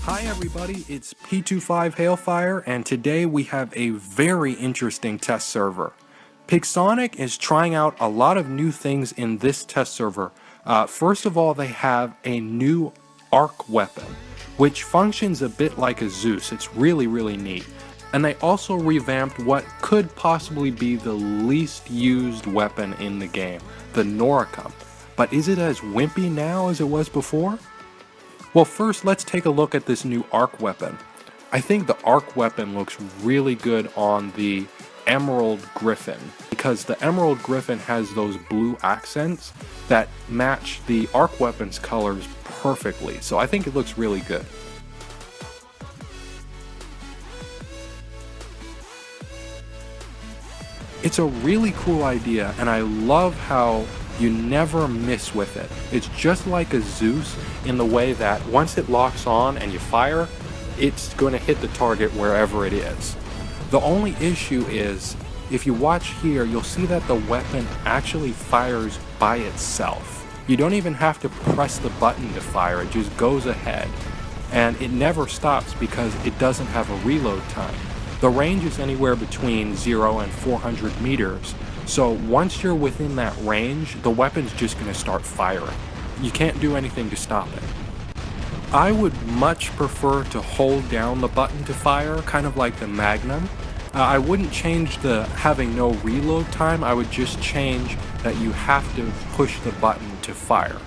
Hi everybody, it's P25 Hailfire, and today we have a very interesting test server. Pixonic is trying out a lot of new things in this test server. First of all, they have a new arc weapon, which functions a bit like a Zeus. It's really neat. And they also revamped what could possibly be the least used weapon in the game, the Noricum. But is it as wimpy now as it was before? Well, first let's take a look at this new arc weapon. I think the arc weapon looks really good on the Emerald Griffin, because the Emerald Griffin has those blue accents that match the arc weapon's colors perfectly, so I think it looks really good. It's a really cool idea, and I love how you never miss with it. It's just like a Zeus in the way that once it locks on and you fire, it's going to hit the target wherever it is. The only issue is, if you watch here, you'll see that the weapon actually fires by itself. You don't even have to press the button to fire, it just goes ahead. And it never stops because it doesn't have a reload time. The range is anywhere between 0 and 400 meters, so once you're within that range, the weapon's just going to start firing. You can't do anything to stop it. I would much prefer to hold down the button to fire, kind of like the Magnum. I wouldn't change the having no reload time, I would just change that you have to push the button to fire.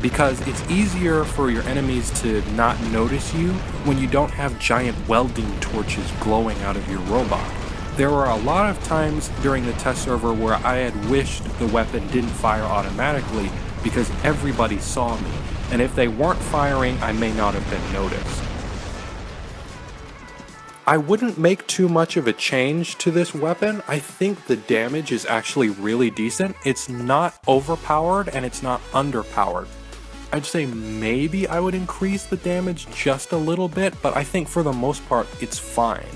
Because it's easier for your enemies to not notice you when you don't have giant welding torches glowing out of your robot. There were a lot of times during the test server where I had wished the weapon didn't fire automatically because everybody saw me, and if they weren't firing, I may not have been noticed. I wouldn't make too much of a change to this weapon. I think the damage is actually really decent. It's not overpowered and it's not underpowered. I'd say maybe I would increase the damage just a little bit, but I think for the most part it's fine.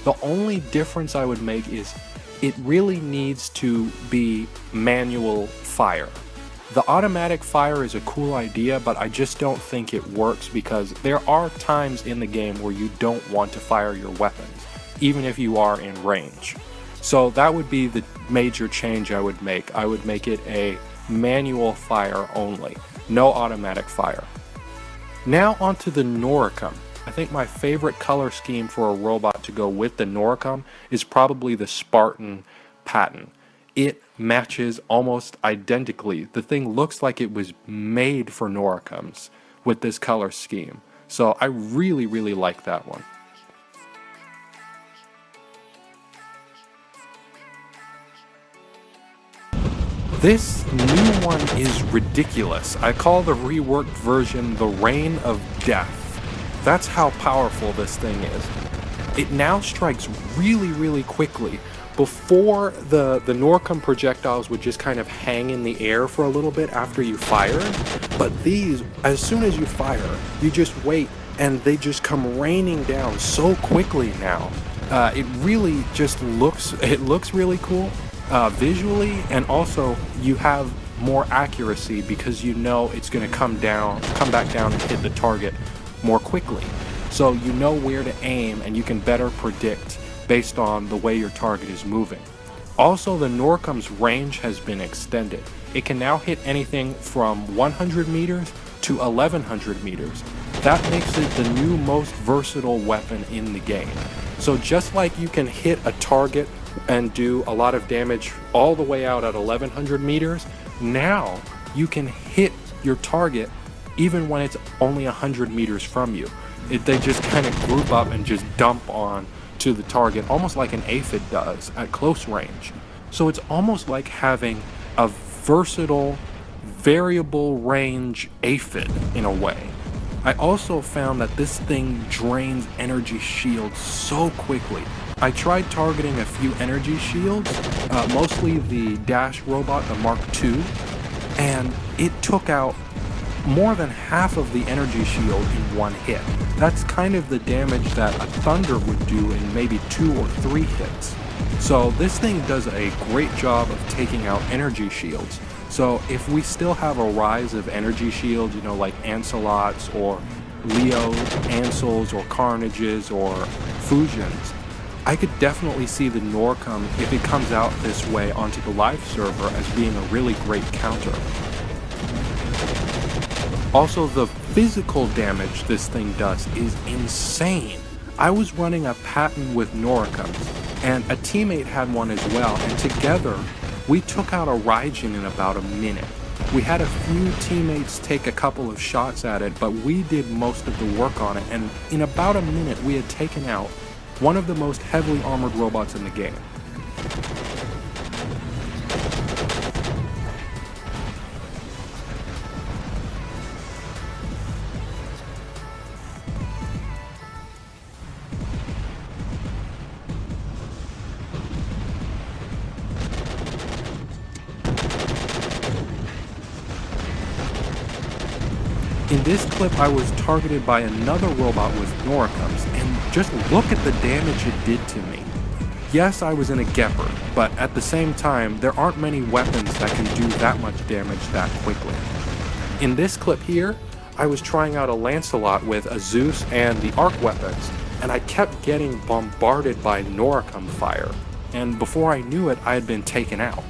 The only difference I would make is it really needs to be manual fire. The automatic fire is a cool idea, but I just don't think it works because there are times in the game where you don't want to fire your weapons, even if you are in range. So that would be the major change I would make. I would make it a manual fire only, no automatic fire. Now onto the Noricum. I think my favorite color scheme for a robot to go with the Noricum is probably the Spartan pattern. It matches almost identically. The thing looks like it was made for Noricums with this color scheme. So I really like that one. This new one is ridiculous. I call the reworked version the Reign of Death. That's how powerful this thing is. It now strikes really quickly. Before, the Noricum projectiles would just kind of hang in the air for a little bit after you fired, but these, as soon as you fire, you just wait and they just come raining down so quickly now. It really just looks really cool visually, and also you have more accuracy because you know it's going to come back down and hit the target more quickly. So you know where to aim and you can better predict based on the way your target is moving. Also, the Noricum's range has been extended. It can now hit anything from 100 meters to 1100 meters. That makes it the new most versatile weapon in the game. So just like you can hit a target and do a lot of damage all the way out at 1100 meters, now you can hit your target even when it's only 100 meters from you. They just kind of group up and just dump on to the target, almost like an aphid does at close range. So it's almost like having a versatile, variable range aphid in a way. I also found that this thing drains energy shields so quickly. I tried targeting a few energy shields, mostly the Dash robot, the Mark II, and it took out more than half of the energy shield in one hit. That's kind of the damage that a Thunder would do in maybe 2 or 3 hits. So this thing does a great job of taking out energy shields. So if we still have a rise of energy shields, like Axollots or Leos, Ansels, or Carnages, or Fusions, I could definitely see the Noricum, if it comes out this way onto the live server, as being a really great counter. Also, the physical damage this thing does is insane. I was running a pattern with Noricums, and a teammate had one as well, and together we took out a Raijin in about a minute. We had a few teammates take a couple of shots at it, but we did most of the work on it, and in about a minute we had taken out one of the most heavily armored robots in the game. In this clip, I was targeted by another robot with Noricums, and just look at the damage it did to me. Yes, I was in a Gepard, but at the same time, there aren't many weapons that can do that much damage that quickly. In this clip here, I was trying out a Lancelot with a Zeus and the arc weapons, and I kept getting bombarded by Noricum fire, and before I knew it, I had been taken out.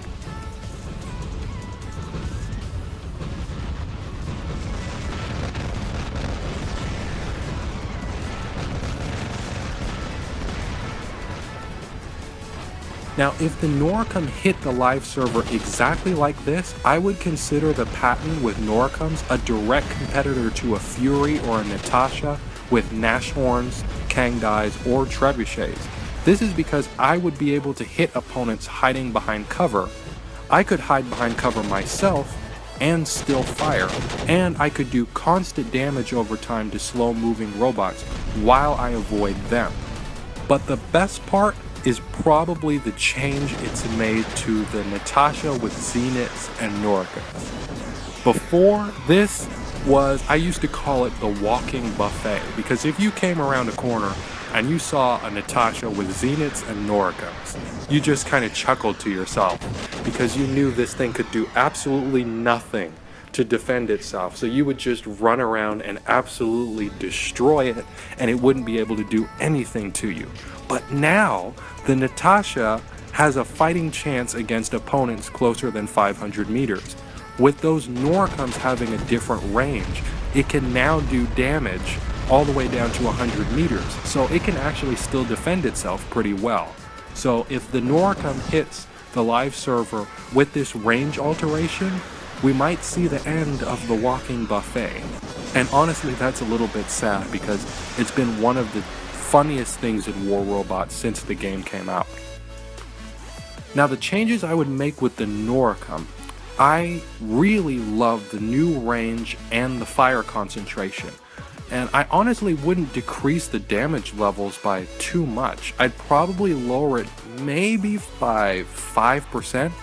Now, if the Noricum hit the live server exactly like this, I would consider the pattern with Noricums a direct competitor to a Fury or a Natasha with Nashorns, Kangdais, or Trebuchets. This is because I would be able to hit opponents hiding behind cover. I could hide behind cover myself and still fire, and I could do constant damage over time to slow-moving robots while I avoid them. But the best part is probably the change it's made to the Natasha with Zeniths and Noricums. Before, this was, I used to call it the walking buffet, because if you came around a corner and you saw a Natasha with Zeniths and Noricums, you just kind of chuckled to yourself, because you knew this thing could do absolutely nothing to defend itself. So you would just run around and absolutely destroy it, and it wouldn't be able to do anything to you. But now, the Natasha has a fighting chance against opponents closer than 500 meters. With those Noricums having a different range, it can now do damage all the way down to 100 meters, so it can actually still defend itself pretty well. So if the Noricum hits the live server with this range alteration, we might see the end of the walking buffet. And honestly, that's a little bit sad, because it's been one of the funniest things in War Robots since the game came out. Now, the changes I would make with the Noricum, I really love the new range and the fire concentration. And I honestly wouldn't decrease the damage levels by too much. I'd probably lower it maybe by 5%,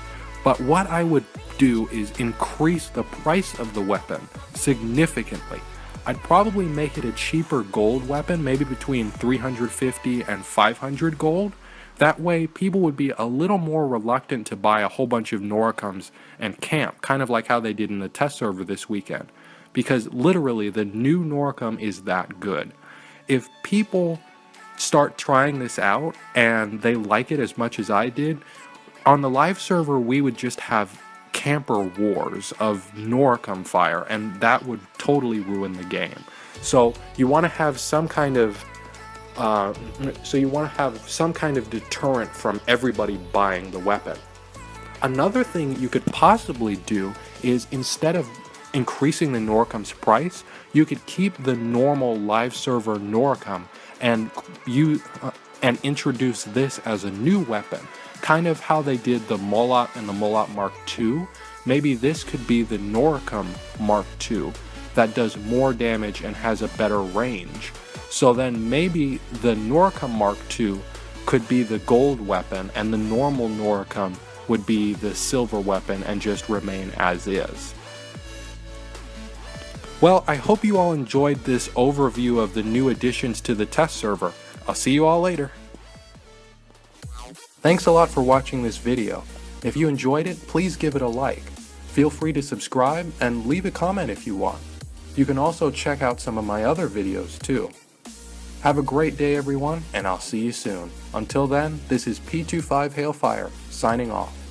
but what I would do is increase the price of the weapon significantly. I'd probably make it a cheaper gold weapon, maybe between 350 and 500 gold. That way, people would be a little more reluctant to buy a whole bunch of Noricums and camp, kind of like how they did in the test server this weekend. Because literally, the new Noricum is that good. If people start trying this out and they like it as much as I did, on the live server, we would just have camper wars of Noricum fire, and that would totally ruin the game. So you want to have some kind of deterrent from everybody buying the weapon. Another thing you could possibly do is, instead of increasing the Noricum's price, you could keep the normal live server Noricum and introduce this as a new weapon. Kind of how they did the Molot and the Molot Mark II. Maybe this could be the Noricum Mark II that does more damage and has a better range. So then maybe the Noricum Mark II could be the gold weapon, and the normal Noricum would be the silver weapon and just remain as is. Well, I hope you all enjoyed this overview of the new additions to the test server. I'll see you all later. Thanks a lot for watching this video. If you enjoyed it, please give it a like. Feel free to subscribe and leave a comment if you want. You can also check out some of my other videos too. Have a great day everyone, and I'll see you soon. Until then, this is P25 Hailfire, signing off.